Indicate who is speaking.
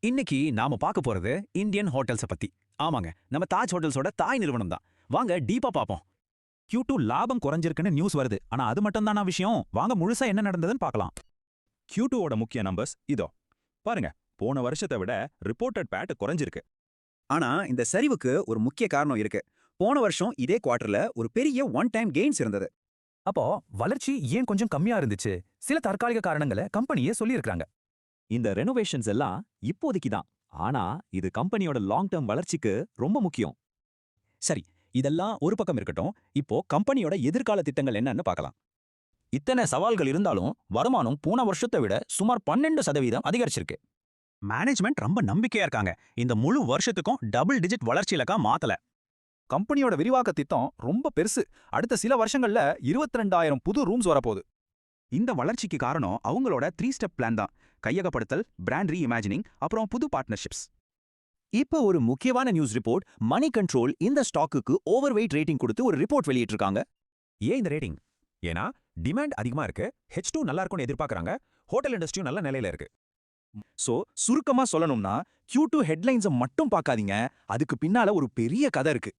Speaker 1: இன்னைக்கு நாம பார்க்க போறது இந்தியன் ஹோட்டல்ஸ பத்தி. ஆமாங்க, நம்ம தாஜ் ஹோட்டல்ஸோட தாய் நிறுவனம் தான். வாங்க டீப்பா பாப்போம்.
Speaker 2: Q2 லாபம் குறைஞ்சிருக்குன்னு நியூஸ் வருது. ஆனா அது மட்டும் தானா விஷயம்? வாங்க முழுசா என்ன நடந்ததுன்னு பார்க்கலாம்.
Speaker 3: Q2 ஓட முக்கிய நம்பர்ஸ் இதோ பாருங்க. போன வருஷத்தை விட ரிப்போர்ட்டட் பேட் குறைஞ்சிருக்கு.
Speaker 4: ஆனா இந்த சரிவுக்கு ஒரு முக்கிய காரணம் இருக்கு. போன வருஷம் இதே குவார்ட்டர்ல ஒரு பெரிய ஒன் டைம் கெயின்ஸ் இருந்தது.
Speaker 2: அப்போ வளர்ச்சி ஏன் கொஞ்சம் கம்மியா இருந்துச்சு? சில தற்காலிக காரணங்களை கம்பெனியே சொல்லியிருக்காங்க.
Speaker 3: இந்த ரெனோவேஷன்ஸ் எல்லாம் இப்போதைக்கு தான். ஆனா இது கம்பெனியோட லாங் டர்ம் வளர்ச்சிக்கு ரொம்ப முக்கியம்.
Speaker 4: சரி, இதெல்லாம் ஒரு பக்கம் இருக்கட்டும். இப்போ கம்பெனியோட எதிர்கால திட்டங்கள் என்னன்னு பார்க்கலாம்.
Speaker 5: இத்தனை சவால்கள் இருந்தாலும் வருமானம் போன வருஷத்தை விட சுமார் 12% அதிகரிச்சிருக்கு.
Speaker 1: மேனேஜ்மெண்ட் ரொம்ப நம்பிக்கையா இருக்காங்க. இந்த முழு வருஷத்துக்கும் டபுள் டிஜிட் வளர்ச்சி இலக்கா மாத்தல.
Speaker 2: கம்பெனியோட விரிவாக்க திட்டம் ரொம்ப பெருசு. அடுத்த சில வருஷங்கள்ல 22,000 புது ரூம்ஸ் வரப்போகுது.
Speaker 4: இந்த வளர்ச்சிக்கு காரணம் அவங்களோட 3 ஸ்டெப் பிளான் தான். கையகப்படுத்தல், பிராண்ட் ரீஇமேஜினிங், அப்புறம் புது பார்ட்னர்ஷிப்ஸ்.
Speaker 5: இப்ப ஒரு முக்கியமான நியூஸ் ரிப்போர்ட். மணி கண்ட்ரோல் இந்த ஸ்டாக்குக்கு ஓவர் வெயிட் ரேட்டிங் கொடுத்து ஒரு ரிப்போர்ட் வெளியிட்டிருக்காங்க.
Speaker 2: ஏன் இந்த ரேட்டிங்? ஏன்னா டிமாண்ட் அதிகமா இருக்கு, H2 நல்லா இருக்கும்னு எதிர்பார்க்கறாங்க, ஹோட்டல் இண்டஸ்ட்ரியும் நல்ல நிலையில இருக்கு.
Speaker 4: சோ சுருக்கமா சொல்லணும்னா Q2 ஹெட்லைன்ஸை மட்டும் பார்க்காதீங்க. அதுக்கு பின்னால ஒரு பெரிய கதை இருக்கு.